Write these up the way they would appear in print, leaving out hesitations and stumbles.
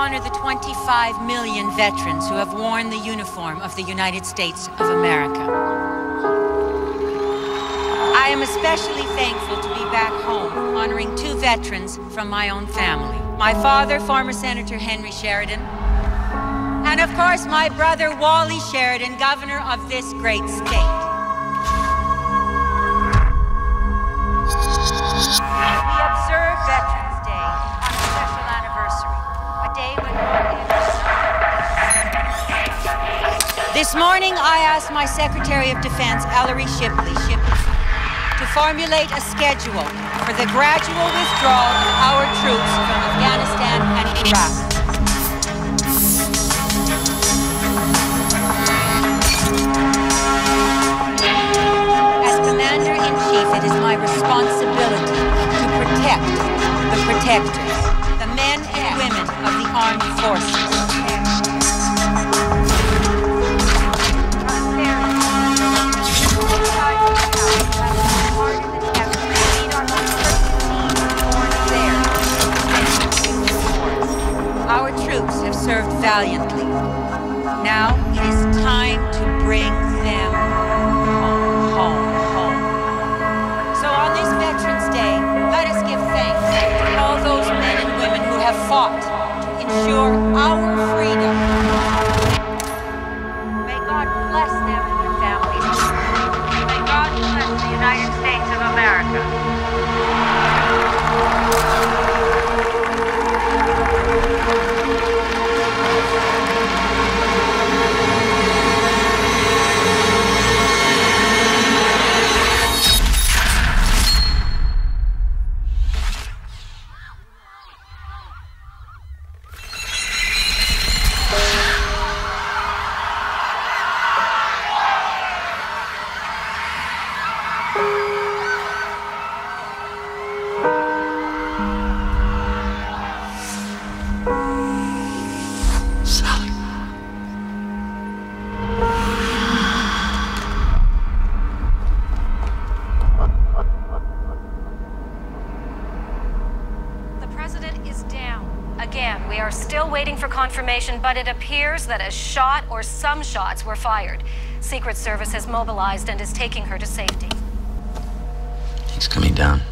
honor the 25 million veterans who have worn the uniform of the United States of America. I am especially thankful to be back home, honoring two veterans from my own family. My father, former Senator Henry Sheridan, and of course my brother Wally Sheridan, governor of this great state. We observe Veterans Day on a special anniversary, a day when This morning I asked my Secretary of Defense, Ellery Shipley, to formulate a schedule for the gradual withdrawal of our troops from Afghanistan and Iraq. As Commander-in-Chief, it is my responsibility to protect the protectors, the men and women of the armed forces. Our troops have served valiantly. Now it is time to bring them home. So on this Veterans Day, let us give thanks to all those men and women who have fought to ensure our freedom. May God bless them and their families. May God bless the United States of America. Confirmation, but it appears that a shot or some shots were fired. Secret Service has mobilized and is taking her to safety. He's coming down.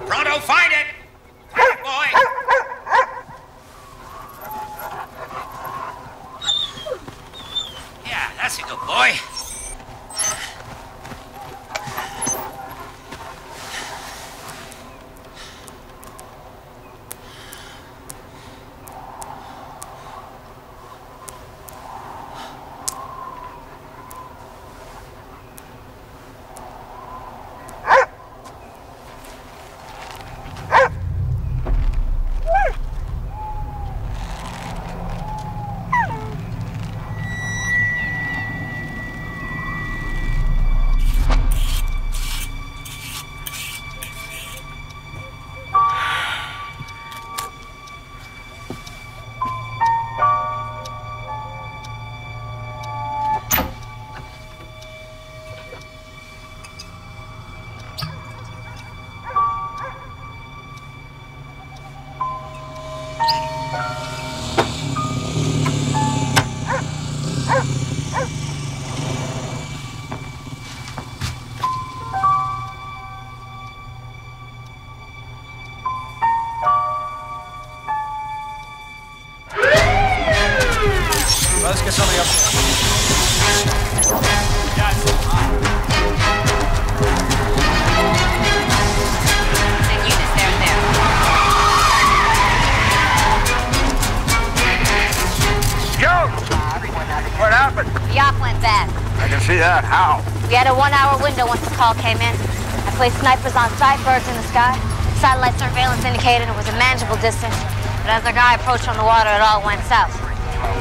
Pronto, find it! see that? How? We had a 1-hour window once the call came in. I placed snipers on sight, birds in the sky. Satellite surveillance indicated it was a manageable distance, but as our guy approached from the water, it all went south.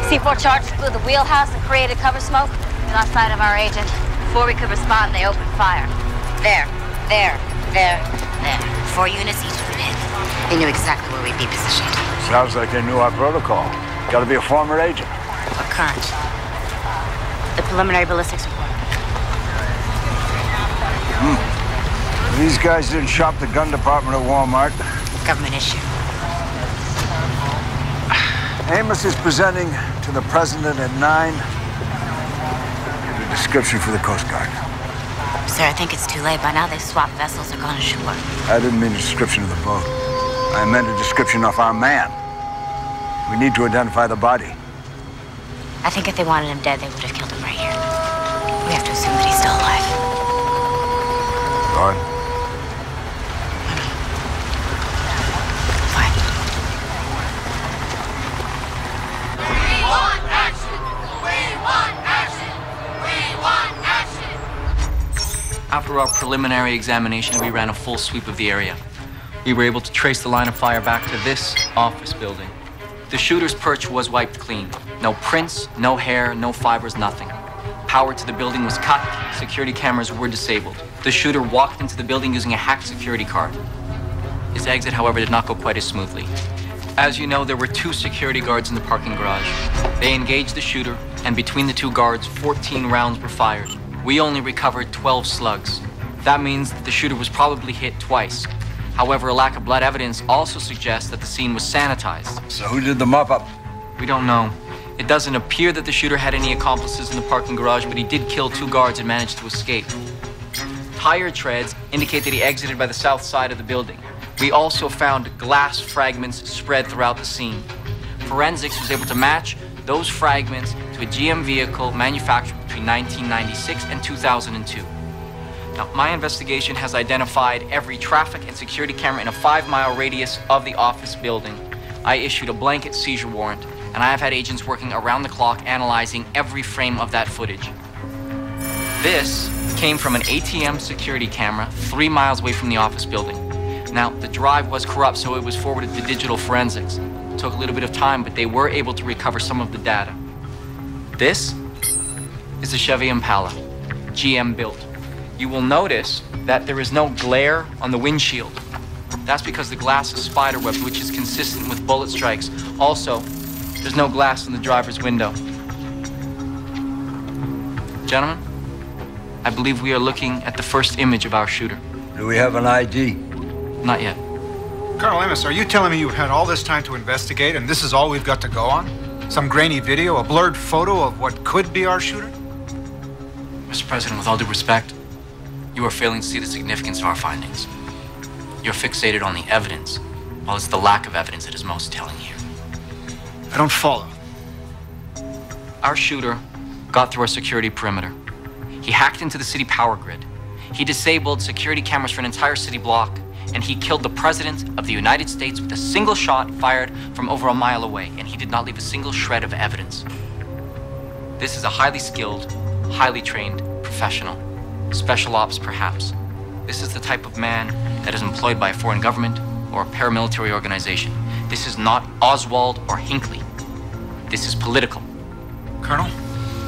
C4 charges blew the wheelhouse and created cover smoke. We lost sight of our agent. Before we could respond, they opened fire. There. 4 units, each with an hit. They knew exactly where we'd be positioned. Sounds like they knew our protocol. Gotta be a former agent. Or current. The preliminary ballistics report. These guys didn't shop the gun department at Walmart. Government issue. Amos is presenting to the president at 9. Give a description for the Coast Guard. Sir, I think it's too late. By now they've swapped vessels or gone ashore. I didn't mean a description of the boat. I meant a description of our man. We need to identify the body. I think if they wanted him dead, they would have killed him right here. We have to assume that he's still alive. Go on. Fine. We want action! We want action! We want action! After our preliminary examination, we ran a full sweep of the area. We were able to trace the line of fire back to this office building. The shooter's perch was wiped clean. No prints, no hair, no fibers, nothing. Power to the building was cut, security cameras were disabled. The shooter walked into the building using a hacked security card. His exit, however, did not go quite as smoothly. As you know, there were 2 security guards in the parking garage. They engaged the shooter, and between the 2 guards, 14 rounds were fired. We only recovered 12 slugs. That means that the shooter was probably hit twice. However, a lack of blood evidence also suggests that the scene was sanitized. So who did the mop-up? We don't know. It doesn't appear that the shooter had any accomplices in the parking garage, but he did kill 2 guards and managed to escape. Tire treads indicate that he exited by the south side of the building. We also found glass fragments spread throughout the scene. Forensics was able to match those fragments to a GM vehicle manufactured between 1996 and 2002. Now, my investigation has identified every traffic and security camera in a 5-mile radius of the office building. I issued a blanket seizure warrant, and I have had agents working around the clock analyzing every frame of that footage. This came from an ATM security camera 3 miles away from the office building. Now, the drive was corrupt, so it was forwarded to digital forensics. It took a little bit of time, but they were able to recover some of the data. This is a Chevy Impala, GM built. You will notice that there is no glare on the windshield. That's because the glass is spiderwebbed, which is consistent with bullet strikes. Also, there's no glass in the driver's window. Gentlemen, I believe we are looking at the first image of our shooter. Do we have an ID? Not yet. Colonel Amos, are you telling me you've had all this time to investigate and this is all we've got to go on? Some grainy video, a blurred photo of what could be our shooter? Mr. President, with all due respect, you are failing to see the significance of our findings. You're fixated on the evidence, while it's the lack of evidence that is most telling here. I don't follow. Our shooter got through our security perimeter. He hacked into the city power grid. He disabled security cameras for an entire city block, and he killed the President of the United States with a single shot fired from over a mile away, and he did not leave a single shred of evidence. This is a highly skilled, highly trained professional. Special ops, perhaps. This is the type of man that is employed by a foreign government or a paramilitary organization. This is not Oswald or Hinckley. This is political. Colonel,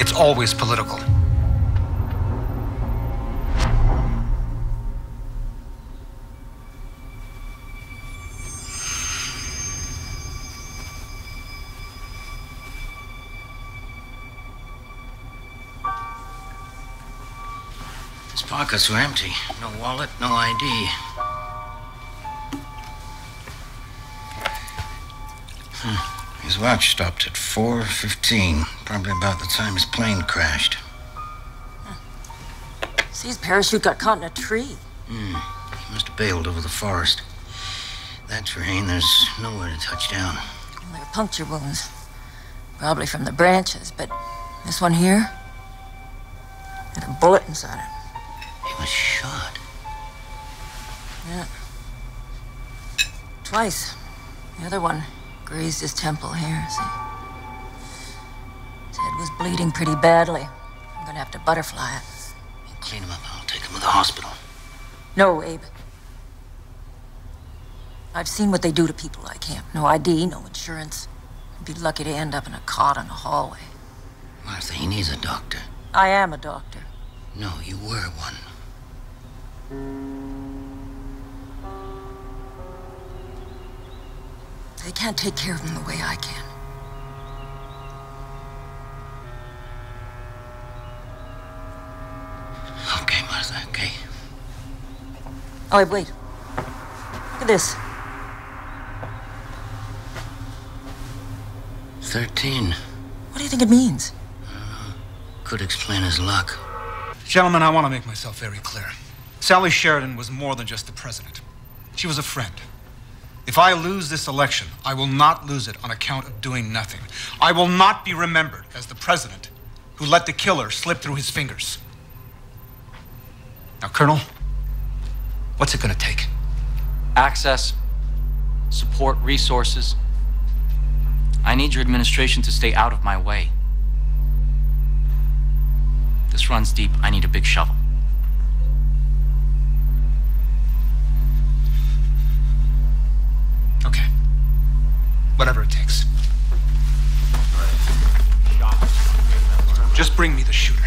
it's always political. His pockets were empty. No wallet, no ID. His watch stopped at 4:15, probably about the time his plane crashed. See, his parachute got caught in a tree. He must have bailed over the forest. That terrain, there's nowhere to touch down. There are puncture wounds. Probably from the branches, but this one here had a bullet inside it. He was shot. Yeah. Twice. The other one grazed his temple here, see? His head was bleeding pretty badly. I'm gonna have to butterfly it. We'll clean him up and I'll take him to the hospital. No, Abe. I've seen what they do to people like him. No ID, no insurance. I'd be lucky to end up in a cot in a hallway. Martha, he needs a doctor. I am a doctor. No, you were one. They can't take care of him the way I can. Okay, Martha, okay. Oh, wait. Look at this. 13. What do you think it means? Could explain his luck. Gentlemen, I want to make myself very clear. Sally Sheridan was more than just the president. She was a friend. If I lose this election, I will not lose it on account of doing nothing. I will not be remembered as the president who let the killer slip through his fingers. Now, Colonel, what's it going to take? Access, support, resources. I need your administration to stay out of my way. This runs deep. I need a big shovel. Okay. Whatever it takes. Just bring me the shooter.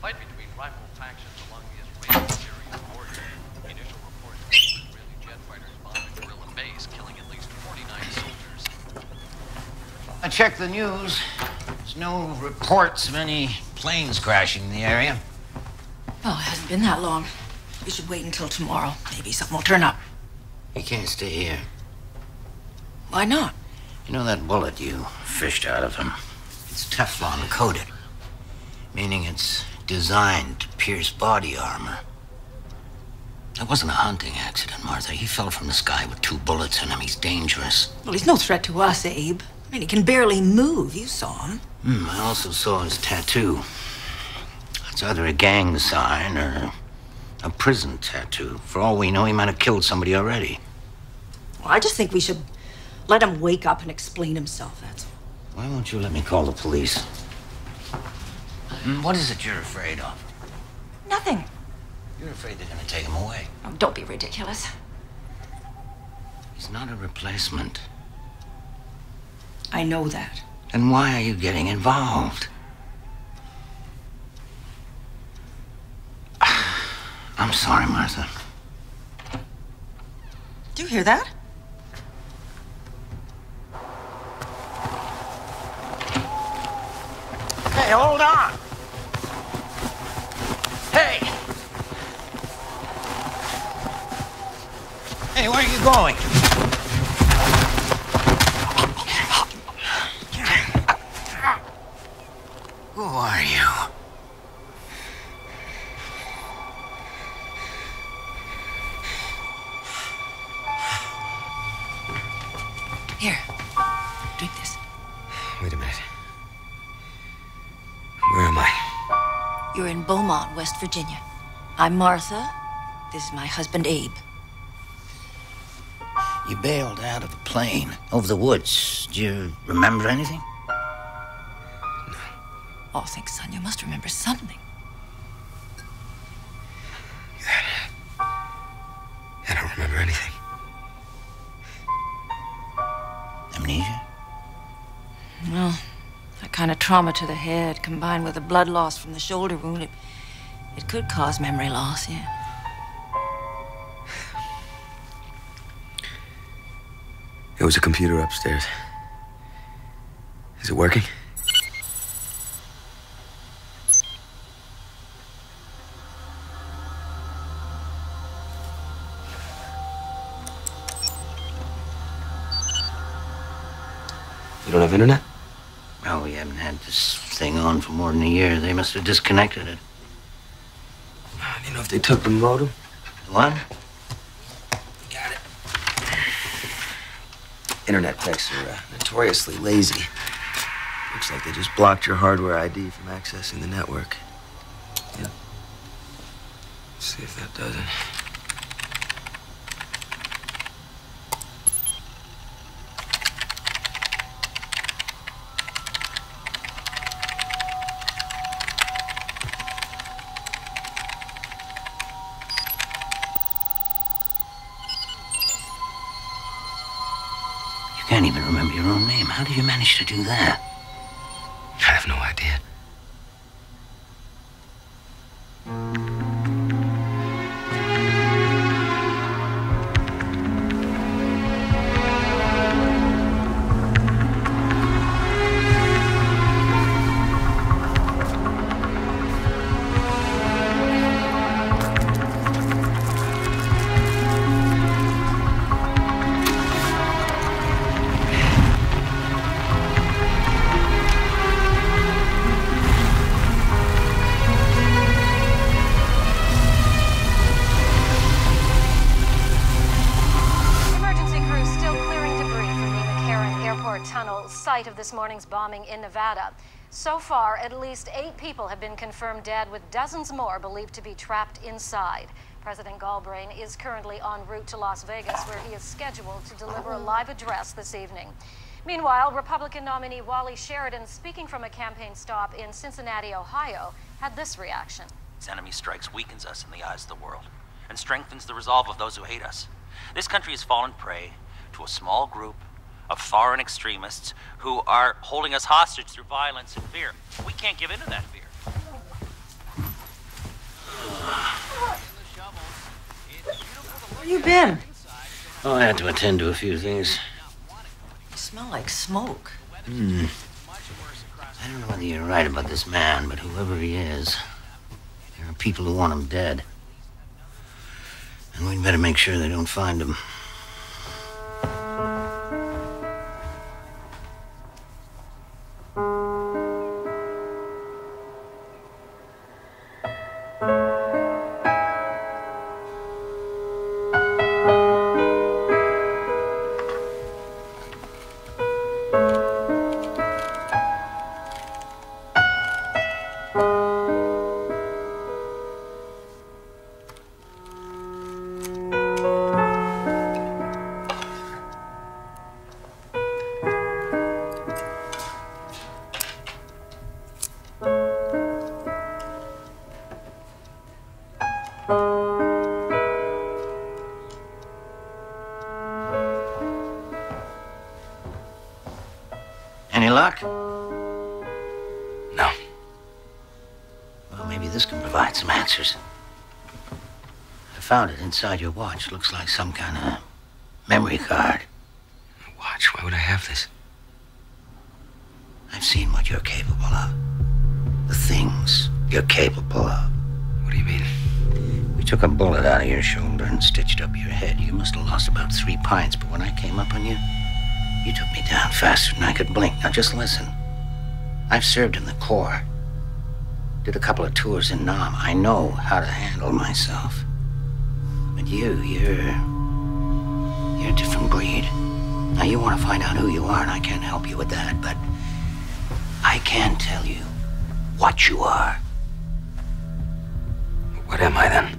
Fight between rival factions along the Israeli-Syrian border. Initial reports show Israeli jet fighters bombed a guerrilla base, killing at least 49 soldiers. I checked the news. There's no reports of any planes crashing in the area. Well, it hasn't been that long. We should wait until tomorrow. Maybe something will turn up. You can't stay here. Why not? You know that bullet you fished out of him? It's Teflon coated, meaning it's designed to pierce body armor. That wasn't a hunting accident, Martha. He fell from the sky with 2 bullets in him. He's dangerous. Well, he's no threat to us, Abe. I mean, he can barely move. You saw him. I also saw his tattoo. It's either a gang sign or a prison tattoo. For all we know, he might have killed somebody already. Well, I just think we should let him wake up and explain himself, that's all. Why won't you let me call the police? What is it you're afraid of? Nothing. You're afraid they're going to take him away. Oh, don't be ridiculous. He's not a replacement. I know that. Then why are you getting involved? I'm sorry, Martha. Do you hear that? Hey, hold on. Hey! Where are you going? Who are you? Here, drink this. Wait a minute. Where am I? You're in Beaumont, West Virginia. I'm Martha. This is my husband, Abe. You bailed out of a plane over the woods. Do you remember anything? Oh, thanks, son. You must remember something. I don't remember anything. Amnesia? Well, that kind of trauma to the head, combined with the blood loss from the shoulder wound, it could cause memory loss, yeah. There was a computer upstairs. Is it working? You don't have internet? Oh, we haven't had this thing on for more than a year. They must have disconnected it. You know if they took the modem? What? Got it. Internet techs are notoriously lazy. Looks like they just blocked your hardware ID from accessing the network. Yeah. Let's see if that does it. You can't even remember your own name. How did you manage to do that? I have no idea. Site of this morning's bombing in Nevada. So far, at least 8 people have been confirmed dead, with dozens more believed to be trapped inside. President Galbraith is currently en route to Las Vegas, where he is scheduled to deliver a live address this evening. Meanwhile, Republican nominee Wally Sheridan, speaking from a campaign stop in Cincinnati, Ohio, had this reaction. Its enemy strikes weakens us in the eyes of the world and strengthens the resolve of those who hate us. This country has fallen prey to a small group of foreign extremists who are holding us hostage through violence and fear. We can't give in to that fear. Where you been? Oh, I had to attend to a few things. You smell like smoke. I don't know whether you're right about this man, but whoever he is, there are people who want him dead. And we'd better make sure they don't find him. Any luck? No. Well, maybe this can provide some answers. I found it inside your watch. Looks like some kind of memory card. A watch? Why would I have this? I've seen what you're capable of. The things you're capable of. What do you mean? We took a bullet out of your shoulder and stitched up your head. You must have lost about 3 pints, but when I came up on you, you took me down faster than I could blink. Now just listen. I've served in the Corps. Did a couple of tours in Nam. I know how to handle myself. But you're a different breed. Now you want to find out who you are, and I can't help you with that, but I can tell you what you are. What am I then?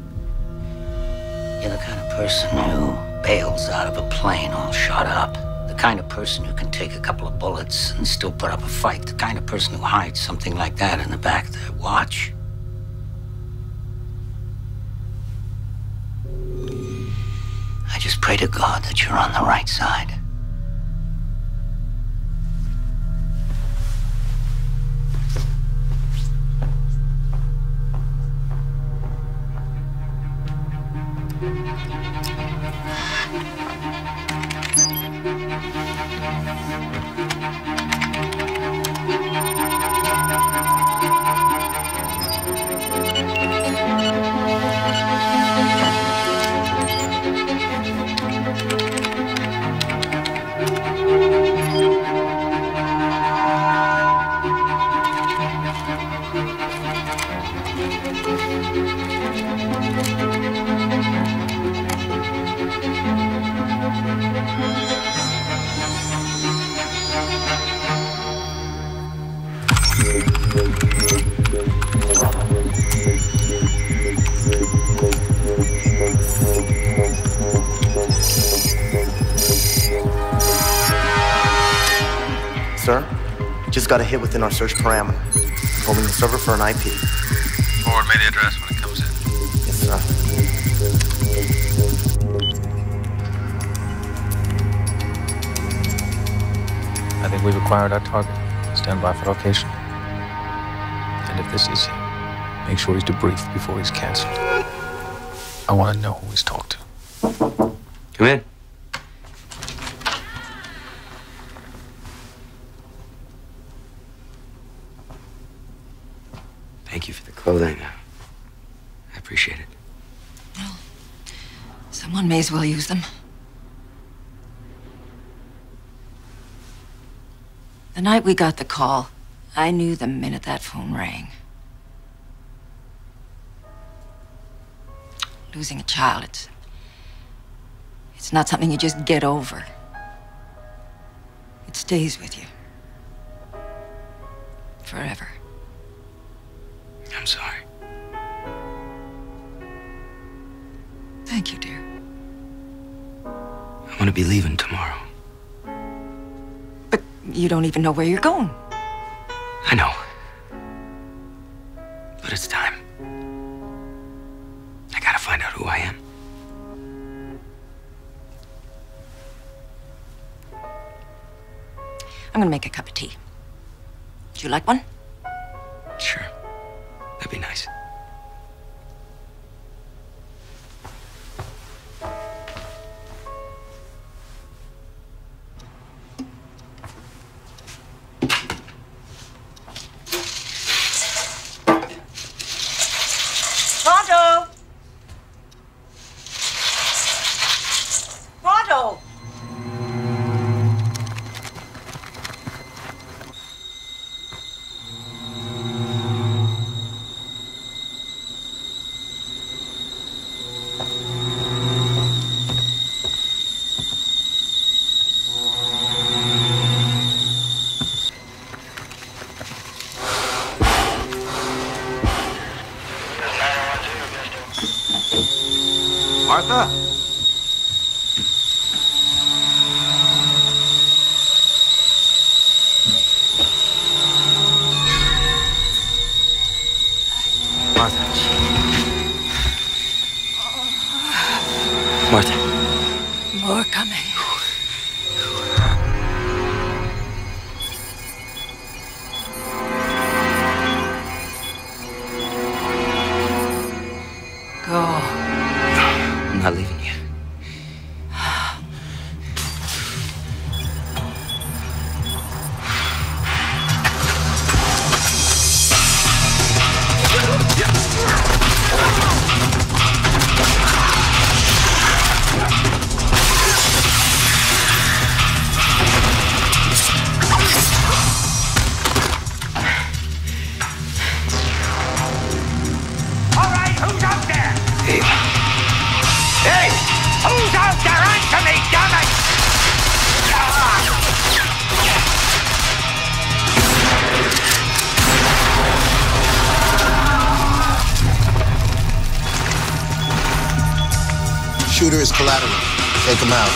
You're the kind of person who bails out of a plane all shot up. The kind of person who can take a couple of bullets and still put up a fight. The kind of person who hides something like that in the back of their watch. I just pray to God that you're on the right side. Sir, just got a hit within our search parameter. Homing the server for an IP. Forward me the address when it comes in. Yes, sir. I think we've acquired our target. Stand by for location. And if this is him, make sure he's debriefed before he's canceled. I want to know who he's talked to. Come in. Thank you for the clothing. I appreciate it. Well, someone may as well use them. The night we got the call, I knew the minute that phone rang. Losing a child, it's not something you just get over. It stays with you. Forever. I'm sorry. Thank you, dear. I want to be leaving tomorrow. But you don't even know where you're going. I know. But it's time. I gotta find out who I am. I'm gonna make a cup of tea. Would you like one? Sure. That'd be nice. Pronto! Pronto! shooter is collateral. Take him out.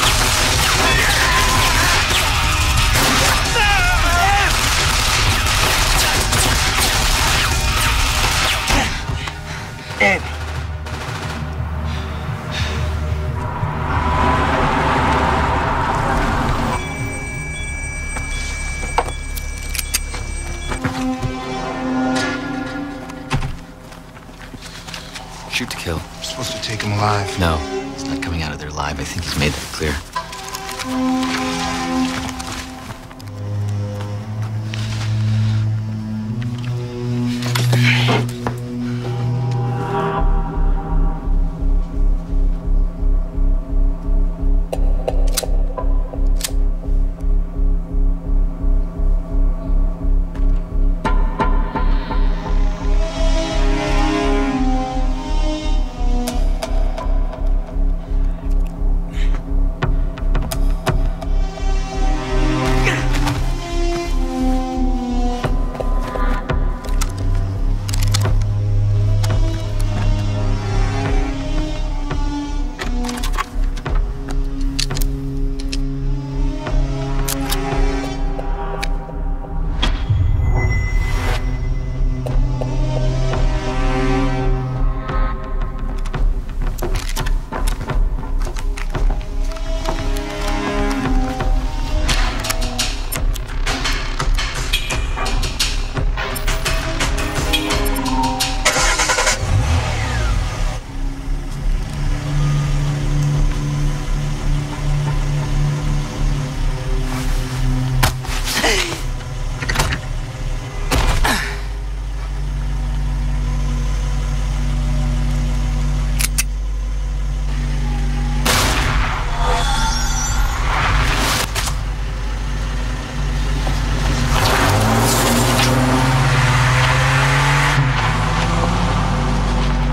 Shoot to kill. We're supposed to take him alive. No, he's not coming out of there alive. I think he's made that clear.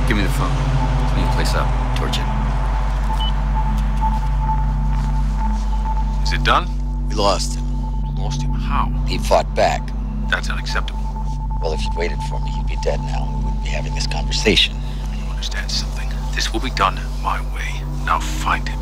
Give me the phone. Clean the place up. Torch it. Is it done? We lost him. Lost him? How? He fought back. That's unacceptable. Well, if you'd waited for me, he'd be dead now. We wouldn't be having this conversation. You understand something? This will be done my way. Now find him.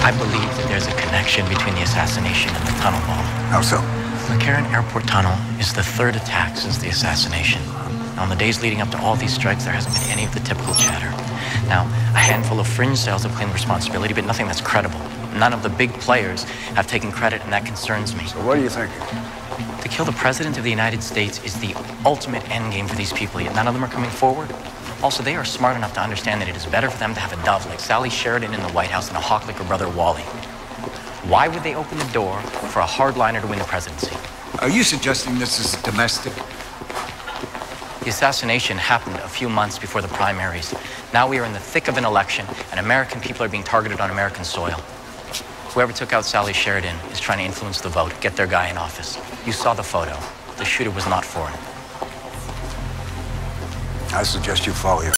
I believe that there's a connection between the assassination and the tunnel bomb. How so? The McCarran Airport Tunnel is the third attack since the assassination. Now, in the days leading up to all these strikes, there hasn't been any of the typical chatter. Now, a handful of fringe cells have claimed responsibility, but nothing that's credible. None of the big players have taken credit, and that concerns me. So what do you think? To kill the President of the United States is the ultimate endgame for these people, yet none of them are coming forward. Also, they are smart enough to understand that it is better for them to have a dove like Sally Sheridan in the White House than a hawk like her brother Wally. Why would they open the door for a hardliner to win the presidency? Are you suggesting this is domestic? The assassination happened a few months before the primaries. Now we are in the thick of an election, and American people are being targeted on American soil. Whoever took out Sally Sheridan is trying to influence the vote, get their guy in office. You saw the photo. The shooter was not foreign. I suggest you follow your